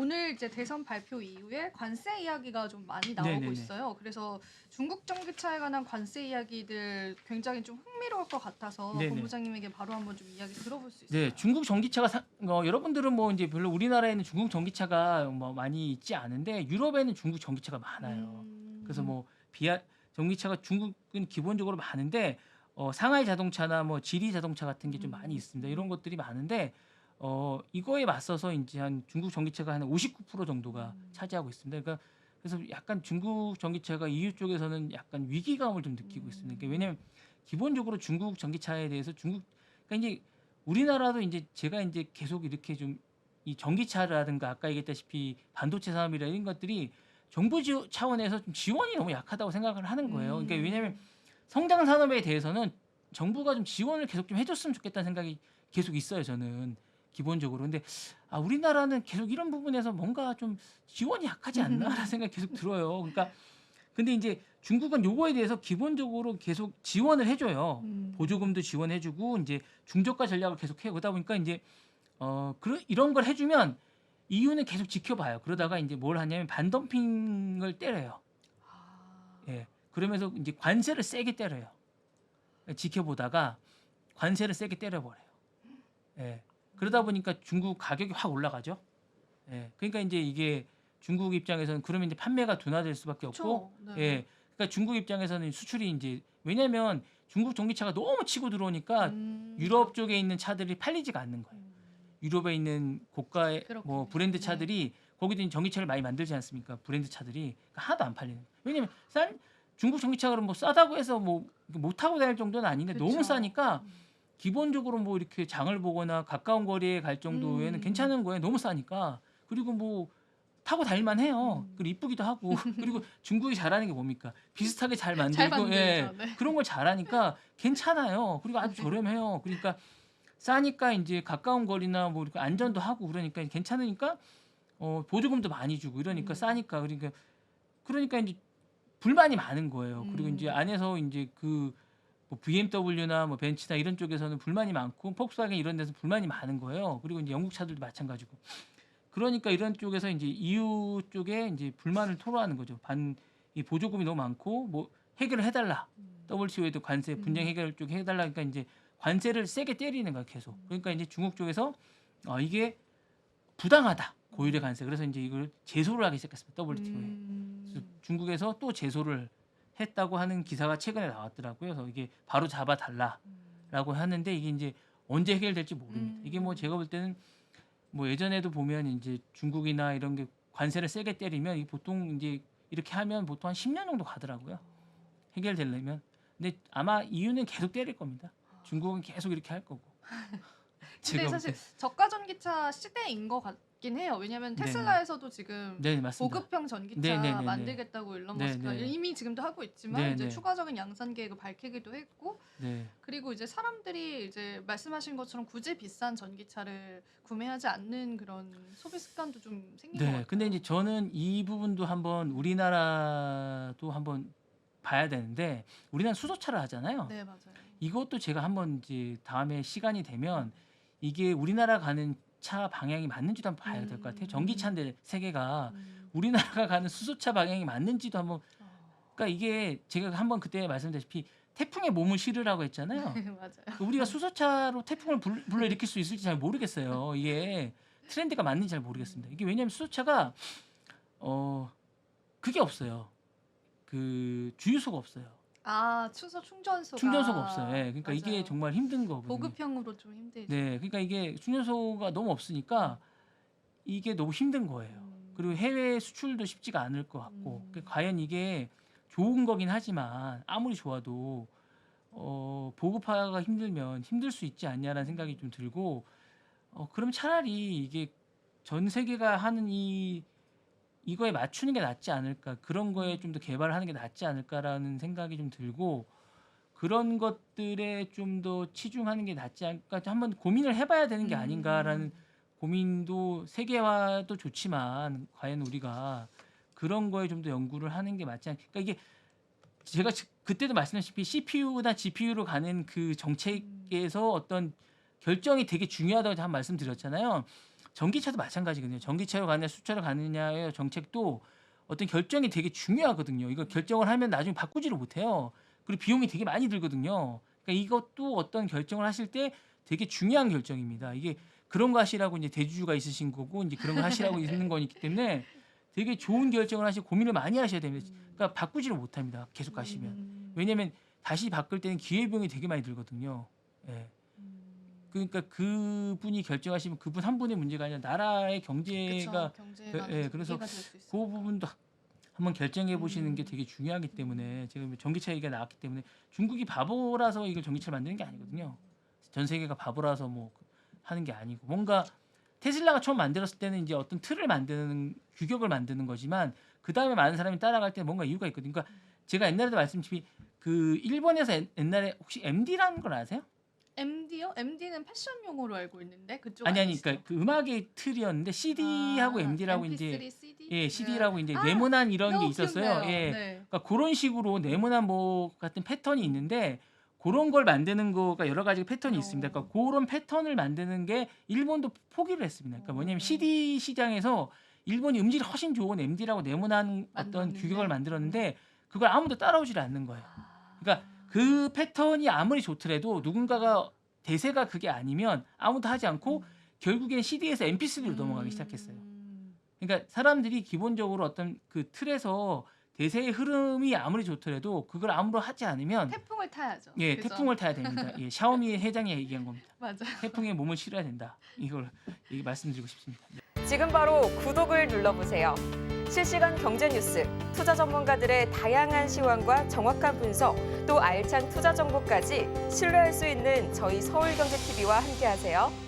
오늘 이제 대선 발표 이후에 관세 이야기가 좀 많이 나오고 네네네. 있어요. 그래서 중국 전기차에 관한 관세 이야기들 굉장히 좀 흥미로울 것 같아서 네네. 본부장님에게 바로 한번 좀 이야기 들어볼 수 네, 있을까요? 중국 전기차가 여러분들은 뭐 이제 별로 우리나라에는 중국 전기차가 뭐 많이 있지 않은데 유럽에는 중국 전기차가 많아요. 그래서 뭐 비아 전기차가 중국은 기본적으로 많은데 상하이 자동차나 뭐 지리 자동차 같은 게 좀 많이 있습니다. 이런 것들이 많은데 이거에 맞서서 이제 한 중국 전기차가 한 59% 정도가 차지하고 있습니다. 그러니까 그래서 약간 중국 전기차가 EU 쪽에서는 약간 위기감을 좀 느끼고 있습니다. 그러니까 왜냐하면 기본적으로 중국 전기차에 대해서 그러니까 이제 우리나라도 이제 제가 이제 계속 이렇게 좀 이 전기차라든가 아까 얘기했다시피 반도체 산업이라 이런 것들이 정부 차원에서 좀 지원이 너무 약하다고 생각을 하는 거예요. 그러니까 왜냐하면 성장 산업에 대해서는 정부가 좀 지원을 계속 좀 해줬으면 좋겠다는 생각이 계속 있어요. 저는 기본적으로. 근데 우리나라는 계속 이런 부분에서 뭔가 좀 지원이 약하지 않나라는 생각이 계속 들어요. 그러니까 근데 이제 중국은 요거에 대해서 기본적으로 계속 지원을 해줘요. 보조금도 지원해주고 이제 중저가 전략을 계속 해요. 그러다 보니까 이제 이런 걸 해주면 EU는 계속 지켜봐요. 그러다가 이제 뭘 하냐면 반덤핑을 때려요. 예. 그러면서 이제 관세를 세게 때려요. 지켜보다가 관세를 세게 때려버려요. 예. 그러다 보니까 중국 가격이 확 올라가죠. 예. 그러니까 이제 이게 중국 입장에서는 그러면 이제 판매가 둔화될 수밖에 없고, 그쵸. 네. 예. 그러니까 중국 입장에서는 수출이 이제 왜냐면 중국 전기차가 너무 치고 들어오니까 유럽 쪽에 있는 차들이 팔리지가 않는 거예요. 유럽에 있는 고가의 뭐 그렇겠네요. 브랜드 네. 차들이 거기도 전기차를 많이 만들지 않습니까? 브랜드 차들이 하나도 안 팔리는 거예요. 왜냐면 중국 전기차가 뭐 싸다고 해서 뭐 못 타고 다닐 정도는 아닌데 너무 그쵸. 싸니까 기본적으로 뭐 이렇게 장을 보거나 가까운 거리에 갈 정도에는 괜찮은 거예요. 너무 싸니까. 그리고 뭐 타고 다닐만 해요. 그리고 이쁘기도 하고. 그리고 중국이 잘하는 게 뭡니까? 비슷하게 잘 잘 만들고, 만들죠. 네. 그런 걸 잘하니까 괜찮아요. 그리고 아주 저렴해요. 그러니까 싸니까 이제 가까운 거리나 뭐 이렇게 안전도 하고 그러니까 괜찮으니까 보조금도 많이 주고 이러니까 싸니까 그러니까 이제 불만이 많은 거예요. 그리고 이제 안에서 이제 뭐 BMW나 뭐 벤츠나 이런 쪽에서는 불만이 많고 폭스바겐 이런 데서 불만이 많은 거예요. 그리고 이제 영국 차들도 마찬가지고. 그러니까 이런 쪽에서 이제 EU 쪽에 이제 불만을 토로하는 거죠. 이 보조금이 너무 많고 뭐 해결을 해달라. WTO에도 관세 분쟁 해결 쪽 해달라. 그러니까 이제 관세를 세게 때리는 거야 계속. 그러니까 이제 중국 쪽에서 이게 부당하다. 고율의 관세. 그래서 이제 이걸 제소를 하기 시작했습니다. WTO에. 그래서 중국에서 또 제소를 했다고 하는 기사가 최근에 나왔더라고요. 그래서 이게 바로 잡아 달라라고 하는데 이게 이제 언제 해결될지 모릅니다. 이게 뭐 제가 볼 때는 뭐 예전에도 보면 이제 중국이나 이런 게 관세를 세게 때리면 이게 보통 이제 이렇게 하면 보통 한 10년 정도 가더라고요. 해결되려면. 근데 아마 EU는 계속 때릴 겁니다. 중국은 계속 이렇게 할 거고. 근데 제가 볼 사실 때. 저가 전기차 시대인 것 같긴 해요. 왜냐면 네네. 테슬라에서도 지금 네, 맞습니다. 보급형 전기차 네네네네. 만들겠다고 일론 머스크가 네네. 이미 지금도 하고 있지만 이제 네네. 추가적인 양산 계획을 밝히기도 했고 네. 그리고 이제 사람들이 이제 말씀하신 것처럼 굳이 비싼 전기차를 구매하지 않는 그런 소비 습관도 좀 생긴 것 네. 같아요. 근데 이제 저는 이 부분도 한번 우리나라도 한번 봐야 되는데 우리나라 수소차를 하잖아요. 네, 맞아요. 이것도 제가 한번 이제 다음에 시간이 되면 이게 우리나라 가는 차 방향이 맞는지도 한번 봐야 될 것 같아요. 전기차인데 세계가 우리나라가 가는 수소차 방향이 맞는지도 한번. 그러니까 이게 제가 한번 그때 말씀드렸다시피 태풍에 몸을 실으라고 했잖아요. 네, 맞아요. 우리가 수소차로 태풍을 불러일으킬 수 있을지 잘 모르겠어요. 이게 트렌드가 맞는지 잘 모르겠습니다. 이게 왜냐하면 수소차가 그게 없어요. 그 주유소가 없어요. 충전소가 없어요. 예. 그러니까 이게 맞아요. 정말 힘든 거거든요. 보급형으로 좀 힘들죠. 네, 그러니까 이게 충전소가 너무 없으니까 이게 너무 힘든 거예요. 그리고 해외 수출도 쉽지가 않을 것 같고, 그러니까 과연 이게 좋은 거긴 하지만 아무리 좋아도 보급화가 힘들면 힘들 수 있지 않냐라는 생각이 좀 들고, 그럼 차라리 이게 전 세계가 하는 이거에 맞추는 게 낫지 않을까, 그런 거에 좀 더 개발을 하는 게 낫지 않을까라는 생각이 좀 들고, 그런 것들에 좀 더 치중하는 게 낫지 않을까 한번 고민을 해봐야 되는 게 아닌가라는 고민도 세계화도 좋지만 과연 우리가 그런 거에 좀 더 연구를 하는 게 맞지 않을까. 그러니까 이게 제가 그때도 말씀드렸다시피 CPU나 GPU로 가는 그 정책에서 어떤 결정이 되게 중요하다고 한 말씀드렸잖아요. 전기차도 마찬가지거든요. 전기차로 가느냐 수차로 가느냐의 정책도 어떤 결정이 되게 중요하거든요. 이거 결정을 하면 나중에 바꾸지를 못해요. 그리고 비용이 되게 많이 들거든요. 그러니까 이것도 어떤 결정을 하실 때 되게 중요한 결정입니다. 이게 그런 거 하시라고 이제 대주주가 있으신 거고 이제 그런 거 하시라고 있는 거기 때문에 되게 좋은 결정을 하시고 고민을 많이 하셔야 됩니다. 그러니까 바꾸지를 못합니다. 계속 가시면. 왜냐면 다시 바꿀 때는 기회비용이 되게 많이 들거든요. 예. 그러니까 그분이 결정하시면 그분 한 분의 문제가 아니라 나라의 경제가 경제가 예, 그래서 위기가 될수 그 있어요. 부분도 한번 결정해 보시는 게 되게 중요하기 때문에 지금 전기차 얘기가 나왔기 때문에 중국이 바보라서 이걸 전기차를 만드는 게 아니거든요. 전 세계가 바보라서 뭐 하는 게 아니고 뭔가 테슬라가 처음 만들었을 때는 이제 어떤 틀을 만드는 규격을 만드는 거지만 그 다음에 많은 사람이 따라갈 때 뭔가 이유가 있거든요. 그러니까 제가 옛날에도 말씀드린 그 일본에서 옛날에 혹시 MD라는 걸 아세요? MD요? MD는 패션 용어로 알고 있는데 그쪽 아니 아니시죠? 그러니까 그 음악의 틀이었는데 CD하고 MD라고 MP3, 이제 CD? 예 CD라고 이제 아, 네모난 이런 게 너무 있었어요. 기억나요. 예, 네. 그러니까 그런 식으로 네모난 뭐 같은 패턴이 있는데 그런 걸 만드는 거가 여러 가지 패턴이 있습니다. 그러니까 그런 패턴을 만드는 게 일본도 포기를 했습니다. 그러니까 뭐냐면 CD 시장에서 일본이 음질이 훨씬 좋은 MD라고 네모난 어떤 만들었는데? 규격을 만들었는데 그걸 아무도 따라오질 않는 거예요. 그러니까 그 패턴이 아무리 좋더라도 누군가가 대세가 그게 아니면 아무도 하지 않고 결국엔 CD에서 MP3로 넘어가기 시작했어요. 그러니까 사람들이 기본적으로 어떤 그 틀에서 대세의 흐름이 아무리 좋더라도 그걸 아무도 하지 않으면 태풍을 타야죠. 예, 그죠? 태풍을 타야 됩니다. 예, 샤오미 회장이 얘기한 겁니다. 맞아. 태풍에 몸을 실어야 된다. 이걸 말씀드리고 싶습니다. 네. 지금 바로 구독을 눌러보세요. 실시간 경제 뉴스, 투자 전문가들의 다양한 시황과 정확한 분석, 또 알찬 투자 정보까지 신뢰할 수 있는 저희 서울경제TV와 함께하세요.